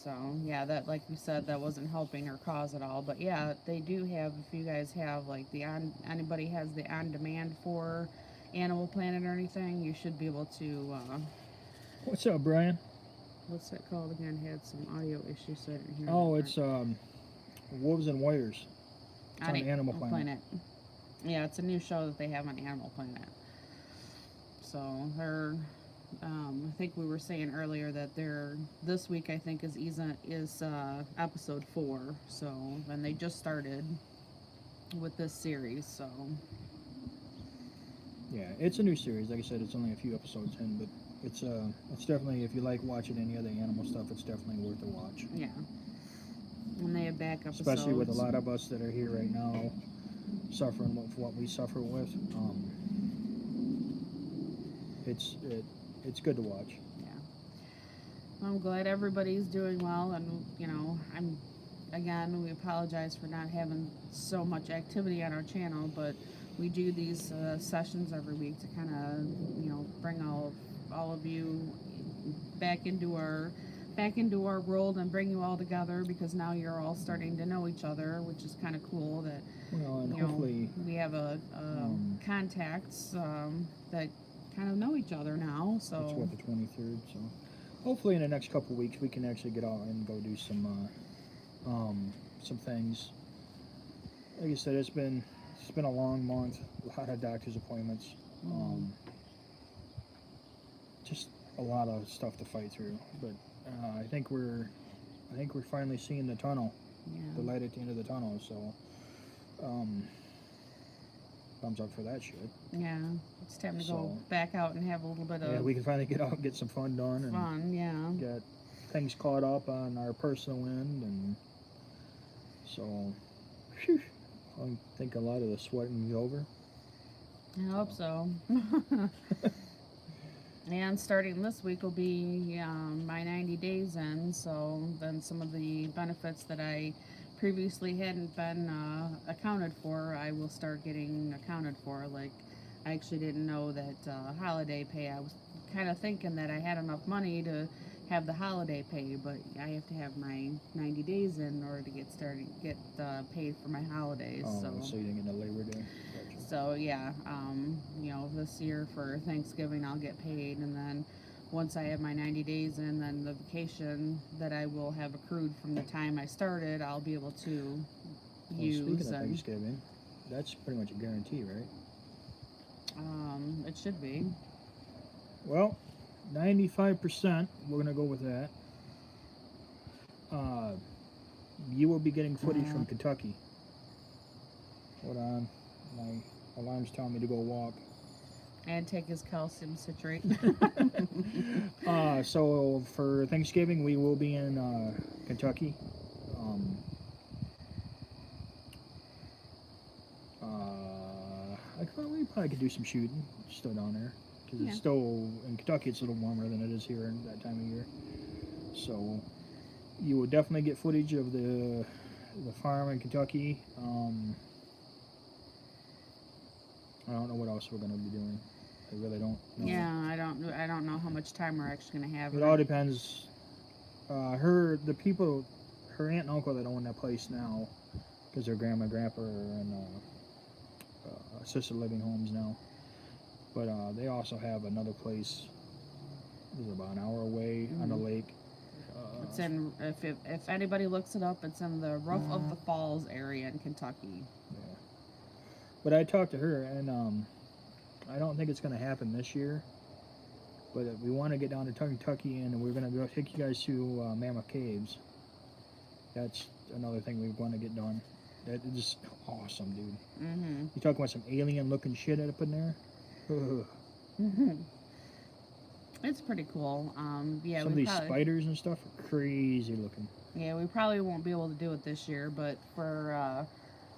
[SPEAKER 1] So yeah, that, like you said, that wasn't helping her cause at all. But yeah, they do have. If you guys have like anybody has the on demand for Animal Planet or anything, you should be able to.
[SPEAKER 2] What's up, Brian?
[SPEAKER 1] What's that called again? Had some audio issues, so I didn't hear.
[SPEAKER 2] Oh,
[SPEAKER 1] that
[SPEAKER 2] it's Wolves and Warriors. It's on Animal Planet.
[SPEAKER 1] Yeah, it's a new show that they have on Animal Planet. So they're. I think we were saying earlier that this week I think is episode 4. So and they just started with this series. So
[SPEAKER 2] Yeah, it's a new series. Like I said, it's only a few episodes in, but it's definitely, if you like watching any other animal stuff, it's definitely worth a watch.
[SPEAKER 1] yeah, and they have back episodes.
[SPEAKER 2] Especially with a lot of us that are here right now, suffering with what we suffer with. It's good to watch.
[SPEAKER 1] Yeah, I'm glad everybody's doing well, and we apologize for not having so much activity on our channel, but we do these sessions every week to kind of bring all of you back into our world and bring you all together, because now you're all starting to know each other, which is kind of cool. That
[SPEAKER 2] Well, and hopefully
[SPEAKER 1] we have contacts that kind of know each other now. So
[SPEAKER 2] it's what, the 23rd. So hopefully in the next couple of weeks we can actually get out and go do some things. Like I said, it's been a long month, a lot of doctor's appointments, just a lot of stuff to fight through. But I think we're finally seeing the tunnel, the light at the end of the tunnel. So thumbs up for that shit.
[SPEAKER 1] Yeah, it's time to go back out and have a little bit of.
[SPEAKER 2] Yeah, we can finally get out and get some fun done. And get things caught up on our personal end, and so whew, I think a lot of the sweating is over.
[SPEAKER 1] I hope so. And starting this week will be my 90 days in, so then some of the benefits that I previously hadn't been accounted for, I will start getting accounted for. Like, I actually didn't know that holiday pay. I was kind of thinking that I had enough money to have the holiday pay, but I have to have my 90 days in order to get paid for my holidays.
[SPEAKER 2] Oh, so you didn't get a Labor Day? Gotcha.
[SPEAKER 1] So yeah, this year for Thanksgiving I'll get paid, and then once I have my 90 days in, then the vacation that I will have accrued from the time I started, I'll be able to use.
[SPEAKER 2] Speaking of Thanksgiving, that's pretty much a guarantee, right?
[SPEAKER 1] It should be.
[SPEAKER 2] Well, 95%, we're going to go with that. You will be getting footage from Kentucky. Hold on. My alarm's telling me to go walk.
[SPEAKER 1] And take his calcium citrate.
[SPEAKER 2] So for Thanksgiving, we will be in Kentucky. We probably could do some shooting still down there. because
[SPEAKER 1] Yeah.
[SPEAKER 2] it's still in Kentucky. It's a little warmer than it is here in that time of year. So you will definitely get footage of the farm in Kentucky. I don't know what else we're gonna be doing. I really don't know.
[SPEAKER 1] Yeah, I don't know how much time we're actually gonna have.
[SPEAKER 2] It all depends. Her aunt and uncle that own that place now, because their grandma and grandpa are in assisted living homes now. But they also have another place. It's about an hour away on the lake.
[SPEAKER 1] It's in if anybody looks it up, it's in the Roof of the Falls area in Kentucky.
[SPEAKER 2] Yeah. But I talked to her, and I don't think it's going to happen this year. But we want to get down to Kentucky, and we're going to go take you guys to Mammoth Caves. That's another thing we want to get done. That is awesome, dude.
[SPEAKER 1] Mm-hmm.
[SPEAKER 2] You talking about some alien-looking shit up in there?
[SPEAKER 1] Mm-hmm. It's pretty cool. Yeah,
[SPEAKER 2] Some of these spiders and stuff are crazy looking.
[SPEAKER 1] Yeah, we probably won't be able to do it this year, but for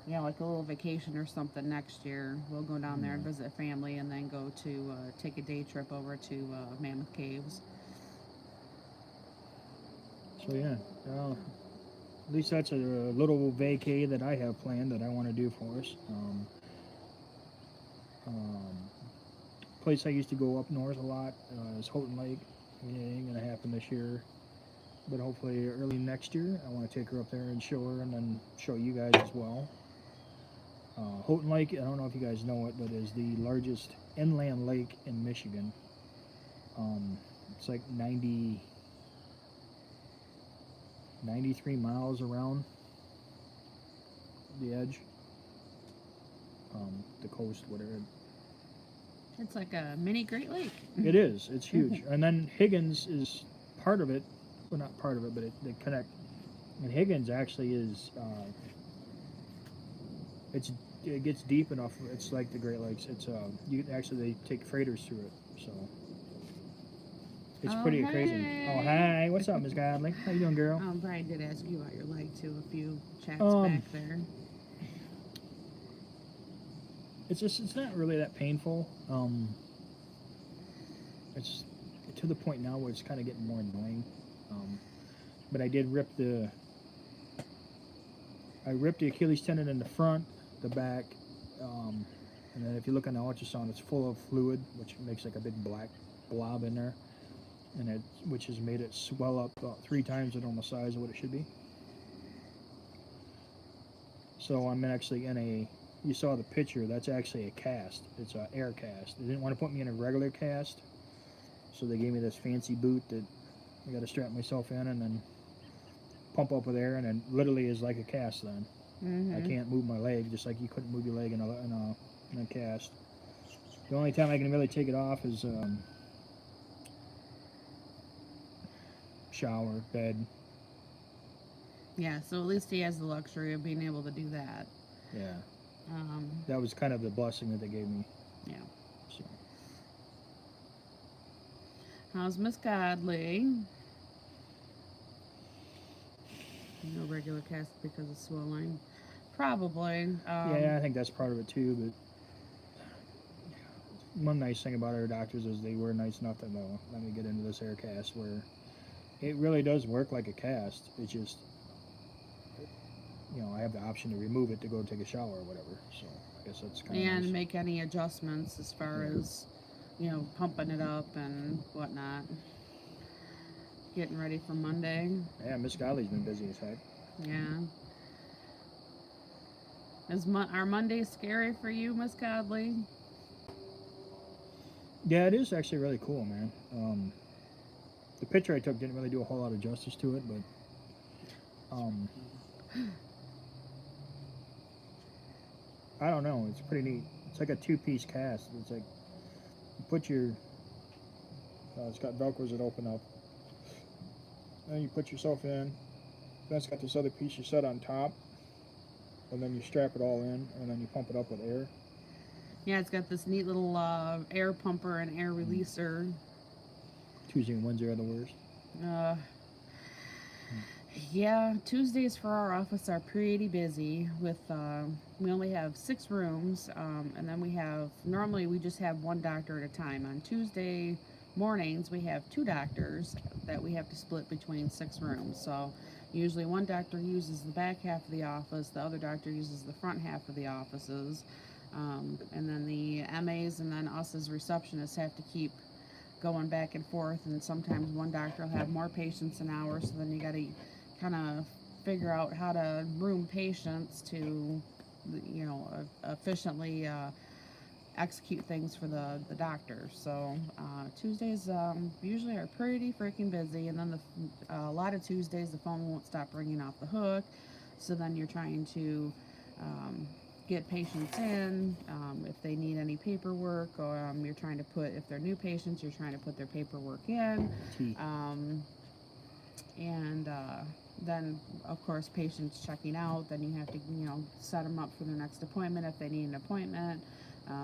[SPEAKER 1] like a little vacation or something next year, we'll go down there and visit family, and then go to take a day trip over to Mammoth Caves.
[SPEAKER 2] So yeah, at least that's a little vacay that I have planned that I want to do for us. Place I used to go up north a lot is Houghton Lake. It ain't gonna happen this year, but hopefully early next year I want to take her up there and show her, and then show you guys as well. Houghton Lake, I don't know if you guys know it, but is the largest inland lake in Michigan. It's like 93 miles around the edge, the coast, whatever.
[SPEAKER 1] It's like a mini Great Lake.
[SPEAKER 2] It is. It's huge. And then Higgins is part of it. Well, not part of it, but they connect. And Higgins actually is. It gets deep enough. It's like the Great Lakes. It's they take freighters through it. So it's pretty crazy. Oh, hi. What's up, Miss Godly? How you doing, girl?
[SPEAKER 1] Brian did ask you about your leg too. A few chats back there.
[SPEAKER 2] It's not really that painful. It's to the point now where it's kind of getting more annoying. But I did rip the Achilles tendon in the front, the back, and then if you look on the ultrasound, it's full of fluid, which makes like a big black blob in there, and which has made it swell up about 3 times the normal size of what it should be. So I'm actually in a. You saw the picture, that's actually a cast. It's an air cast. They didn't want to put me in a regular cast, so they gave me this fancy boot that I got to strap myself in and then pump up with air, and then literally is like a cast then. I can't move my leg, just like you couldn't move your leg in a cast. The only time I can really take it off is shower, bed.
[SPEAKER 1] Yeah, so at least he has the luxury of being able to do that.
[SPEAKER 2] Yeah. That was kind of the blessing that they gave me.
[SPEAKER 1] Yeah.
[SPEAKER 2] So.
[SPEAKER 1] How's Miss Godly? No regular cast because of swelling. Probably.
[SPEAKER 2] Yeah, I think that's part of it too, but one nice thing about our doctors is they were nice enough to let me get into this air cast where it really does work like a cast. It's just, I have the option to remove it to go take a shower or whatever. So I guess that's kind of
[SPEAKER 1] and
[SPEAKER 2] nice.
[SPEAKER 1] make any adjustments as far as, pumping it up and whatnot. Getting ready for Monday.
[SPEAKER 2] Yeah, Miss Godly's been busy as heck.
[SPEAKER 1] Yeah. Are Mondays scary for you, Miss Godly?
[SPEAKER 2] Yeah, it is actually really cool, man. The picture I took didn't really do a whole lot of justice to it, but I don't know. It's pretty neat. It's like a 2-piece cast. It's like you put your. It's got Velcros that open up. Then you put yourself in. Then it's got this other piece you set on top, and then you strap it all in, and then you pump it up with air.
[SPEAKER 1] Yeah, it's got this neat little air pumper and air releaser.
[SPEAKER 2] Tuesday and Wednesday are the worst.
[SPEAKER 1] Yeah, Tuesdays for our office are pretty busy with, we only have 6 rooms, and then normally we just have one doctor at a time. On Tuesday mornings, we have 2 doctors that we have to split between 6 rooms. So usually one doctor uses the back half of the office, the other doctor uses the front half of the offices. And then the MAs and then us as receptionists have to keep going back and forth, and sometimes one doctor will have more patients an hour, so then you got to kind of figure out how to room patients to, efficiently execute things for the doctor. So Tuesdays usually are pretty freaking busy, and then a lot of Tuesdays the phone won't stop ringing off the hook, so then you're trying to get patients in, if they need any paperwork, or you're trying to if they're new patients, you're trying to put their paperwork in. And then, of course, patients checking out, then you have to, set them up for their next appointment if they need an appointment.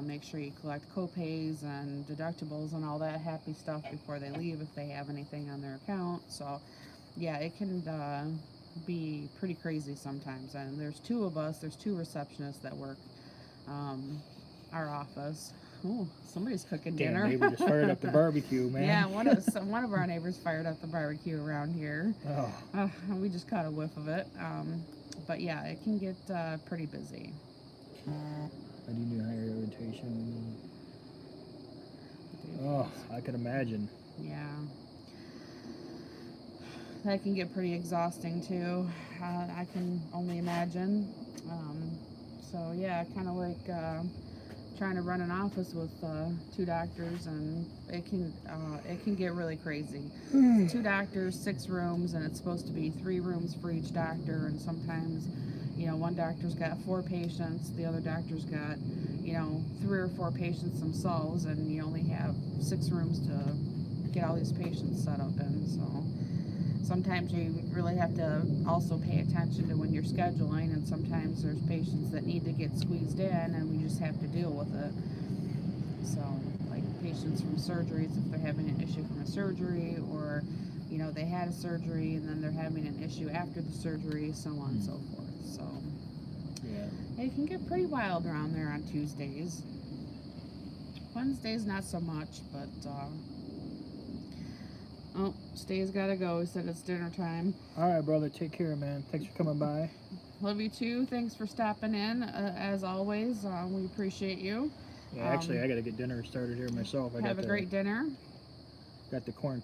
[SPEAKER 1] Make sure you collect co-pays and deductibles and all that happy stuff before they leave if they have anything on their account. So, yeah, it can be pretty crazy sometimes. And there's 2 of us, there's 2 receptionists that work our office. Oh, somebody's cooking
[SPEAKER 2] Damn,
[SPEAKER 1] dinner.
[SPEAKER 2] neighbor just fired up the barbecue, man.
[SPEAKER 1] Yeah, one of our neighbors fired up the barbecue around here.
[SPEAKER 2] Oh.
[SPEAKER 1] We just caught a whiff of it. But yeah, it can get pretty busy.
[SPEAKER 2] I do need higher orientation. Oh, I can imagine.
[SPEAKER 1] Yeah. That can get pretty exhausting too. I can only imagine. So yeah, kind of like trying to run an office with 2 doctors, and it can get really crazy. 2 doctors, 6 rooms, and it's supposed to be 3 rooms for each doctor. And sometimes, one doctor's got 4 patients, the other doctor's got 3 or 4 patients themselves, and you only have 6 rooms to get all these patients set up in. So sometimes you really have to also pay attention to when you're scheduling, and sometimes there's patients that need to get squeezed in, and we just have to deal with it. So, like patients from surgeries, if they're having an issue from a surgery, or they had a surgery and then they're having an issue after the surgery, so on and so forth. So
[SPEAKER 2] yeah,
[SPEAKER 1] it can get pretty wild around there on Tuesdays. Wednesdays not so much, but oh, Stay's gotta go. He said it's dinner time.
[SPEAKER 2] All right, brother. Take care, man. Thanks for coming by.
[SPEAKER 1] Love you too. Thanks for stopping in. As always, we appreciate you.
[SPEAKER 2] Yeah, actually, I gotta get dinner started here myself.
[SPEAKER 1] Have a great dinner.
[SPEAKER 2] Got the corn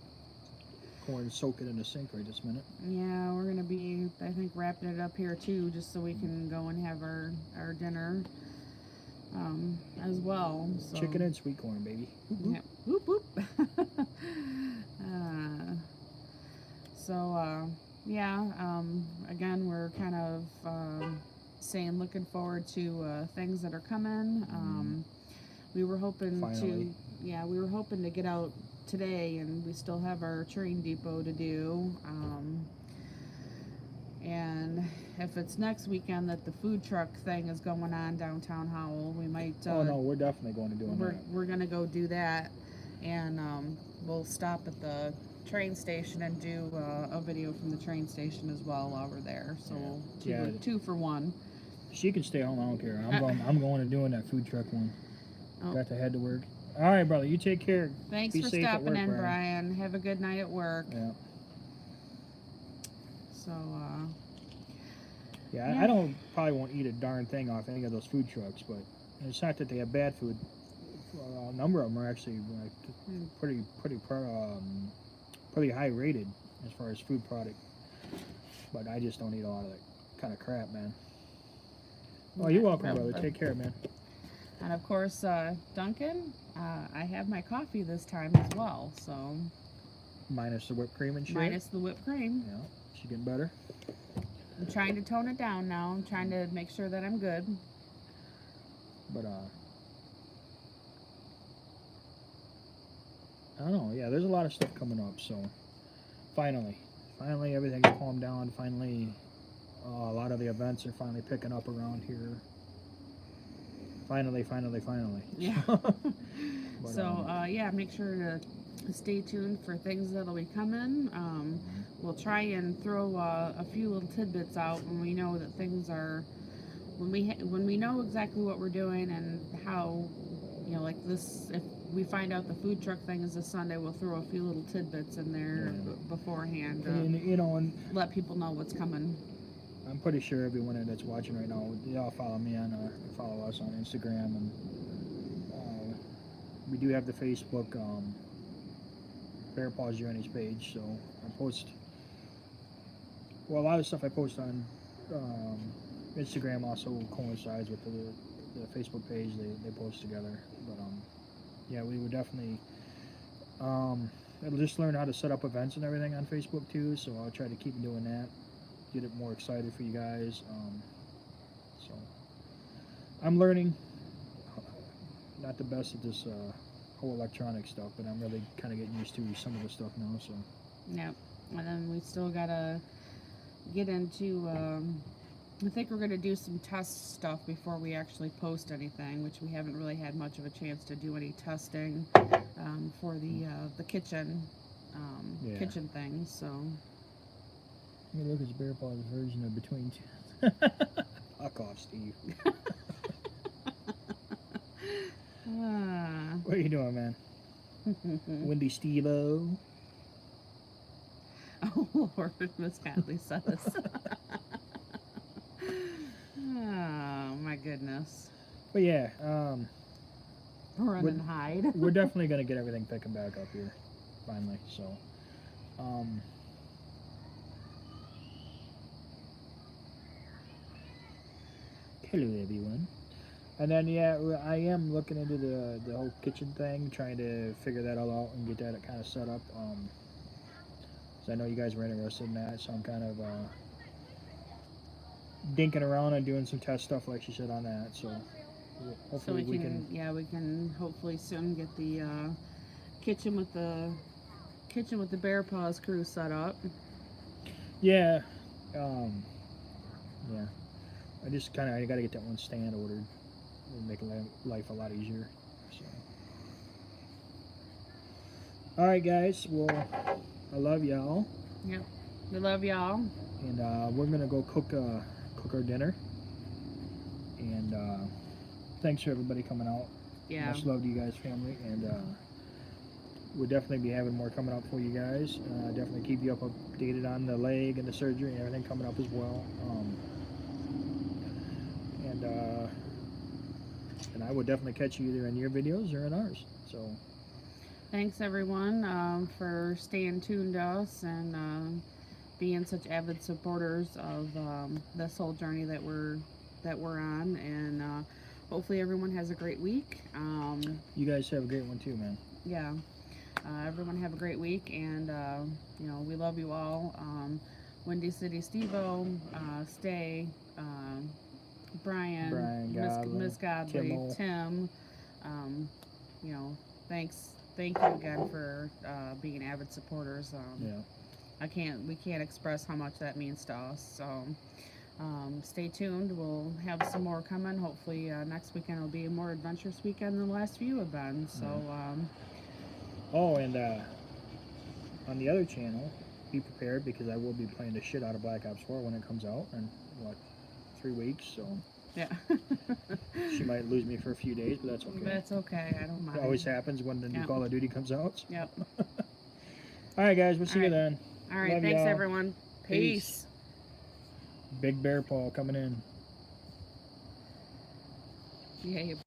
[SPEAKER 2] soaking in the sink right this minute.
[SPEAKER 1] Yeah, we're gonna be, I think, wrapping it up here too, just so we can go and have our dinner as well. So.
[SPEAKER 2] Chicken and sweet corn, baby.
[SPEAKER 1] Yep. Whoop whoop. Again, we're kind of looking forward to things that are coming. We were hoping
[SPEAKER 2] Finally.
[SPEAKER 1] to get out today, and we still have our train depot to do. And if it's next weekend that the food truck thing is going on downtown Howell, we might.
[SPEAKER 2] Oh no, we're definitely going to do that.
[SPEAKER 1] We're gonna go do that, and we'll stop at the train station and do a video from the train station as well while we're there. So two for one.
[SPEAKER 2] She can stay home. I don't care. I'm going to doing that food truck one.
[SPEAKER 1] Oh.
[SPEAKER 2] Got to head to work. All right, brother. You take care.
[SPEAKER 1] Thanks
[SPEAKER 2] Be
[SPEAKER 1] for
[SPEAKER 2] safe at
[SPEAKER 1] stopping
[SPEAKER 2] work,
[SPEAKER 1] in,
[SPEAKER 2] Brian.
[SPEAKER 1] Brian. Have a good night at work.
[SPEAKER 2] Yeah.
[SPEAKER 1] So.
[SPEAKER 2] I don't probably won't eat a darn thing off any of those food trucks, but it's not that they have bad food. A number of them are actually pretty high rated as far as food product. But I just don't eat a lot of that kind of crap, man. Oh, you're welcome, brother. Take care, man.
[SPEAKER 1] And of course, Duncan, I have my coffee this time as well. So.
[SPEAKER 2] Minus the whipped cream and shit.
[SPEAKER 1] Minus the whipped cream.
[SPEAKER 2] Yeah, she's getting better.
[SPEAKER 1] I'm trying to tone it down now. I'm trying to make sure that I'm good.
[SPEAKER 2] But I don't know. Yeah, there's a lot of stuff coming up. So finally everything's calmed down. Finally, a lot of the events are finally picking up around here. Finally.
[SPEAKER 1] Yeah.
[SPEAKER 2] But,
[SPEAKER 1] So make sure to stay tuned for things that'll be coming. We'll try and throw a few little tidbits out when we know that things are when we know exactly what we're doing and how, like this. If we find out the food truck thing is this Sunday, we'll throw a few little tidbits in there beforehand.
[SPEAKER 2] And
[SPEAKER 1] let people know what's coming.
[SPEAKER 2] I'm pretty sure everyone that's watching right now, y'all follow me on follow us on Instagram, and we do have the Facebook Bear Paws Journeys page. So I post a lot of stuff I post on Instagram also coincides with the Facebook page they post together. But yeah, we would definitely I'll just learn how to set up events and everything on Facebook too. So I'll try to keep doing that. Get it more excited for you guys. So I'm learning. Not the best at this whole electronic stuff, but I'm really kind of getting used to some of the stuff now. So
[SPEAKER 1] Yep. And then we still gotta get into. I think we're gonna do some test stuff before we actually post anything, which we haven't really had much of a chance to do any testing for the kitchen kitchen things. So.
[SPEAKER 2] Hey, look, it's Bear Paw's version of Between Two. Fuck off, Steve. What are you doing, man? Windy Steve-O.
[SPEAKER 1] Oh, Lord, Miss Hadley says. Oh, my goodness.
[SPEAKER 2] But yeah,
[SPEAKER 1] Run and hide.
[SPEAKER 2] We're definitely going to get everything picking back up here, finally. So, hello, everyone. And then, yeah, I am looking into the whole kitchen thing, trying to figure that all out and get that kind of set up. So I know you guys were interested in that, so I'm kind of dinking around and doing some test stuff, like she said, on that. So hopefully we can
[SPEAKER 1] we can hopefully soon get the kitchen with the Bear Paws crew set up.
[SPEAKER 2] Yeah, yeah. I got to get that one stand ordered. It'll make life a lot easier. So, all right, guys. Well, I love y'all.
[SPEAKER 1] Yep, we love y'all.
[SPEAKER 2] And we're gonna go cook our dinner. And thanks for everybody coming out.
[SPEAKER 1] Yeah.
[SPEAKER 2] Much love to you guys, family. And we'll definitely be having more coming up for you guys. Definitely keep you updated on the leg and the surgery and everything coming up as well. And I would definitely catch you either in your videos or in ours. So
[SPEAKER 1] thanks everyone for staying tuned to us and being such avid supporters of this whole journey that we're on. And hopefully everyone has a great week.
[SPEAKER 2] You guys have a great one too, man.
[SPEAKER 1] Yeah. Everyone have a great week, and we love you all. Windy City Steve-O, Stay, Brian, Miss Godly, Tim. Thank you again for being avid supporters.
[SPEAKER 2] Yeah.
[SPEAKER 1] We can't express how much that means to us. So stay tuned. We'll have some more coming. Hopefully next weekend will be a more adventurous weekend than the last few have been. So.
[SPEAKER 2] Oh, and on the other channel, be prepared because I will be playing the shit out of Black Ops 4 when it comes out in 3 weeks. So
[SPEAKER 1] yeah,
[SPEAKER 2] she might lose me for a few days, but that's okay.
[SPEAKER 1] That's okay. I don't mind.
[SPEAKER 2] It always happens when the new Call of Duty comes out. So.
[SPEAKER 1] Yep.
[SPEAKER 2] All right, guys. We'll see you then.
[SPEAKER 1] All right. Thanks, everyone. Peace.
[SPEAKER 2] Big Bear Paw coming in.
[SPEAKER 1] Yeah.